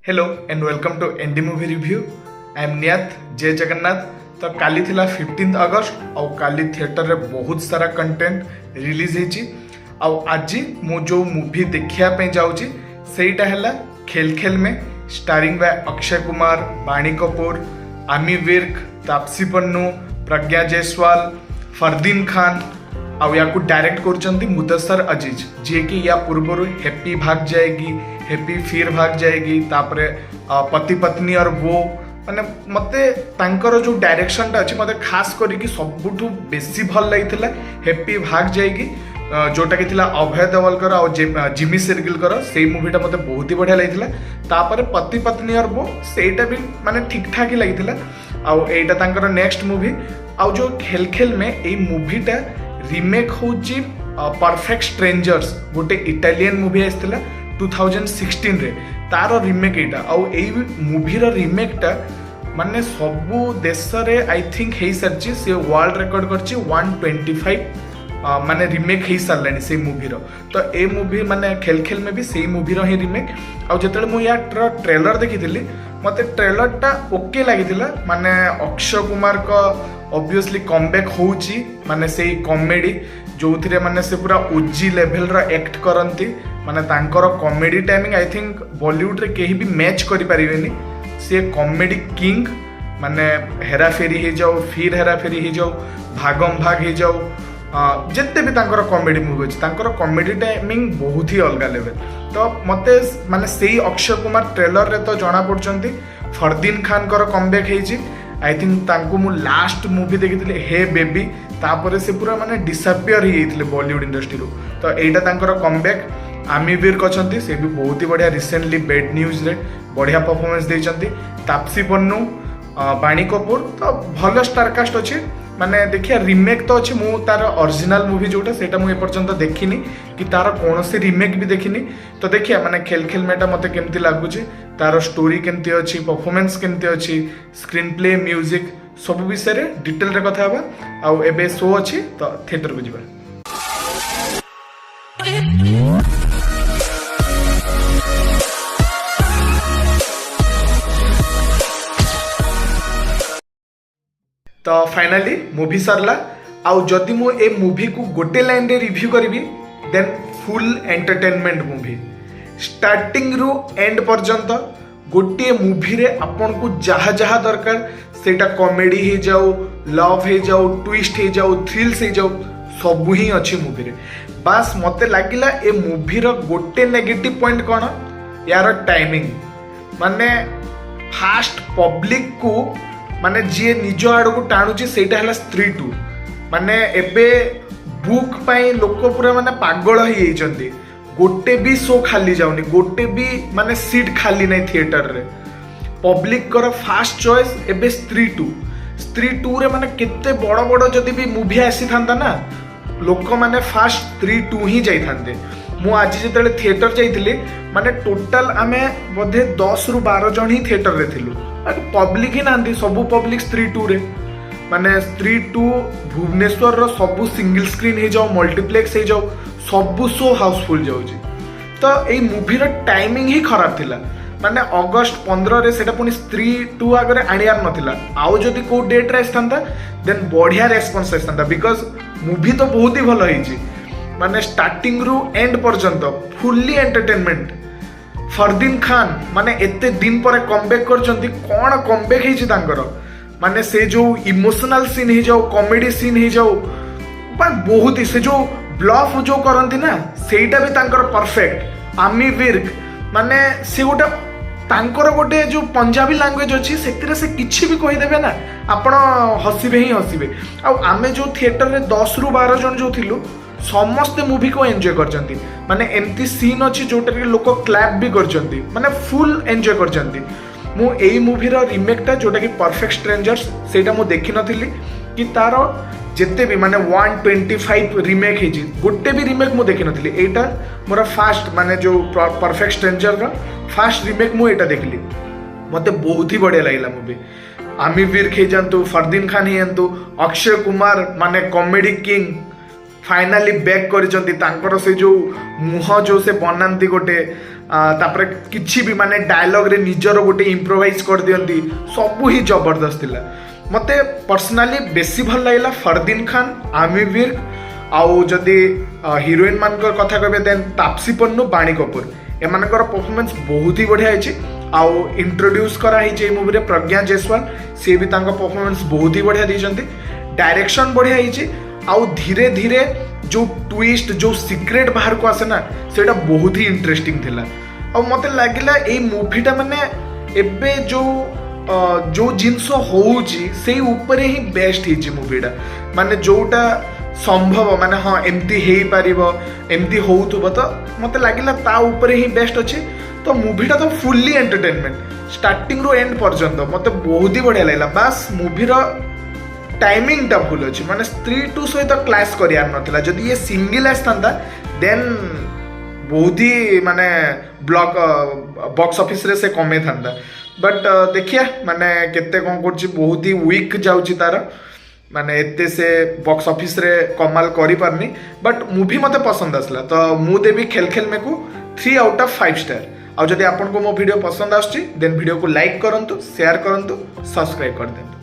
Hello and welcome to ND movie review. I am Niyat Jai Jagannath. तो काली थिला 15 अगस्त और काली थिएटर रे बहुत सारा कंटेंट रिलीज होची। आज मु जो मूवी देखिया पे जाउची सेटा हैला खेल खेल में स्टारिंग बाय अक्षय कुमार, बाणी कपूर, आमी विर्क, तापसी पन्नू, प्रज्ञा जायसवाल, फरदीन खान और या डायरेक्ट कर मुदस्सर अजीज जी कि या पूर्व हैप्पी भाग जाएगी, हैप्पी फिर भाग जाएगी, तापरे पति पत्नी और वो माने मते तांकर जो डायरेक्शन टा अच्छी मते खास करी सबुठु बेसी भल लगी हैप्पी भाग जाएगी जोटा कि थिला अभय देवलकर और जिमी शेरगिलकर से मूवीटा मते बहुत ही बढ़िया लगी। तापर पति पत्नी और वो सेटा भी माने ठीक ठाक ही लगी आउ एटा तांकर नेक्स्ट मूवी आउ जो खेल खेल में ए मूवीटा रिमेक होची परफेक्ट स्ट्रेंजर्स गोटे इटालियन मूवी आसला 2016 रे तार रिमेक एटा आउ ए मूवी रो रिमेक टा माने सबु देश रे आई थिंक हे सरची से वर्ल्ड रिकॉर्ड करची 125 माने रिमेक हे सारलानी से मूवी रो। तो ए मूवी माने खेल खेल में भी से मूवी रो ही रिमेक आउ जतले मु या ट्रेलर देखिथिली मते ट्रेलर टा ओके लागिथिला। माने अक्षय कुमार को ऑब्वियसली कमबैक होची माने से कॉमेडी जो थिरे माने से पूरा ओजी लेवल रा एक्ट करंती माने तांकर comedy timing I think Bollywood रे केही भी मैच करि परिबेनी। से कॉमेडी किंग माने हेरा फेरी हो जाओ, फिर हेरा फेरी हो जाओ, भागम भाग हो जाओ, जिते भी तांकर कॉमेडी मूवी अछि तांकर कॉमेडी टाइमिंग बहुत ही अलग लेवल। तो मते माने सेही अक्षय कुमार ट्रेलर रे तो जाना पड़चंती। फरदीन खान कर कमबैक हेची आई थिंक तांको मु लास्ट मूवी देखिथिले हे बेबी तापर से पूरा माने डिसअपियर ही बॉलीवुड इंडस्ट्री रो। तो एटा तांकर कमबैक। आमी विर्क अछंती से भी बहुत ही बढ़िया रिसेंटली बेड न्यूज रे बढ़िया परफॉर्मेंस देचंती। तापसी पन्नू, बाणी कपूर तो भल स्टारकास्ट अच्छे माने देखिया रिमेक तो अच्छे मु तार ओरिजिनल मूवी जोटा सेटा मु एपर्यंत देखिनी कि तार कौन से रिमेक भी देखिनी। तो देखिया माने खेल खेल मेटा मते केमती लागुची, तार स्टोरी केमती अच्छी, परफॉर्मेंस केमती अच्छी, स्क्रीन प्ले, म्यूजिक सब विषय रे डिटेल रे कथा हबा। आउ एबे शो अच्छी तो थिएटर को जिबा। तो फाइनली मूवी सरला आउ जदि मु ए मूवी को गोटे लाइन रे रिव्यू करिवि then full entertainment movie starting रु एंड पर्यंत गोटे मूवी रे आपन को जहा जहा दरकार सेटा कॉमेडी हो जाओ, लव हो जाओ, ट्विस्ट हो जाओ, थ्रिल्स हो जाओ सब ही अच्छी मूवी रे। बास मते लागिला ए मूवी रो गोटे नेगेटिव पॉइंट कोन यार टाइमिंग माने फास्ट पब्लिक को माने जी निज आड़ को टाणुची सेटा हला स्त्री 2 माने एबे बुक पाई लोक पूरा माने पागल ही जाइछंती। गोटे भी शो खाली जाउनी, गोटे भी माने सीट खाली नहीं थिएटर रे। पब्लिक कर फास्ट चॉइस एबे स्त्री 2 रे माने केते बड़ बड़ जदी भी मूवी आसी थांता ना लोक माने फास्ट स्त्री 2 ही जाई थांते। मु आज जेतले थिएटर जाइथिली माने टोटल आमे बोधे 10 रु 12 जन ही थिएटर रे थिलु। पब्लिक ही नांदी सबु पब्लिक स्त्री 2 रे माने स्त्री 2 भुवनेश्वर रो सबु सिंगल स्क्रीन हे जाओ, मल्टीप्लेक्स हे जाओ, सबु शो हाउसफुल जाउची। तो ए मूवी रो टाइमिंग ही खराब थिला माने अगस्त 15 रे सेटा पुनी स्त्री 2 आगरे आनियार नथिला। आउ जदी को डेट रे आस्थांता देन बढ़िया रेस्पॉन्स आस्थांता बिकॉज़ मूवी तो बहुत ही भलो हिची माने स्टार्टिंग रु एंड पर्यंत फुल्ली एंटरटेनमेंट। फरदीन खान माने एते दिन पर कमबैक करचंती कोन कमबैक हेची तांकर माने से जो इमोशनल सीन हे जाओ, कॉमेडी सीन हे जाओ बहुत ही से जो ब्लफ जो करंती ना सेटा भी तांकर परफेक्ट। आमी विर्क माने से गोटे तांकर गोटे जो पंजाबी लैंग्वेज अच्छी से किछि भी कहि देबे ना आपण हसिबे ही हसिबे। आ आमे जो थिएटर रे 10 रु 12 जन जो थिलु समस्त मूवी को एंजॉय करचंती माने एमती सीन अच्छी जोटा कि लोक क्लैप भी करचंती माने फुल एंजॉय करचंती। मु एई मूवी रो रिमेक टा जोटा कि परफेक्ट स्ट्रेंजर्स सेटा मु देखि नथिली कि तारो जेते भी माने 125 रिमेक हेजी गोटे भी रिमेक मु देखि नथिली। एटा मोर फास्ट माने जो परफेक्ट स्ट्रेंजर रो फास्ट रिमेक मु एटा देखली मते बहुत ही बढ़िया लागला मूवी। आमी विर्क हे जानतु, फरदीन खान हे जानतु, अक्षय कुमार माने कॉमेडी किंग फाइनाली बैक करिसंती तांकर से जो मुह जो से बनांती गोटे तापर किछि भी माने डायलॉग रे निजर गोटे इम्प्रोवाइज कर दियंती सब ही जबरदस्त थिला। मते पर्सनली बेसी भल लागला फरदीन खान, आमिर विर्क आउ जदि हिरोइन मानकर कथा कहबे देन तापसी पन्नू, बाणी कपूर एमानकर परफॉर्मेंस बहुत ही बढ़िया है। आउ इंट्रोड्यूस करा है मूवी रे प्रज्ञा जायसवाल, सी भी तांको परफॉर्मेंस बहुत ही बढ़िया दैछंती। डायरेक्शन बढ़िया है आउ धीरे धीरे जो ट्विस्ट जो सीक्रेट बाहर को आसे ना सेटा बहुत ही इंटरेस्टिंग थिला। आ मते लागिला ए मूवीटा माने एबे जो जिनस होउची से ऊपर ही बेस्ट ही मूवीटा माने जोटा संभव माने हाँ एमती हे पारिबो एमती होउथबो तो मते लागिला ता ऊपर ही बेस्ट अछि। तो मूवीटा तो फुल्ली एंटरटेनमेंट स्टार्टिंग रो एंड पर्यंत मते बहुत ही बढ़िया लागला। बास मूवी रो टाइमिंग टा भूल अछि माने स्त्री टू सहित क्लास करियार नथिला। जदि ये सिंगल आसतांता देन बहुत ही माने बॉक्स ऑफिस रे से कमे थांता। बट देखिया माने केते कोन करछि बहुत ही वीक जाउछि तार माने एते से बॉक्स ऑफिस रे कमाल करि पारनी। बट मूवी मते पसंद आसला तो मु देबी खेल खेल में को 3 आउट ऑफ 5 स्टार। और जदि आपन को मो वीडियो पसंद आछि देन वीडियो को लाइक करंतु, शेयर करंतु, सब्सक्राइब कर दें।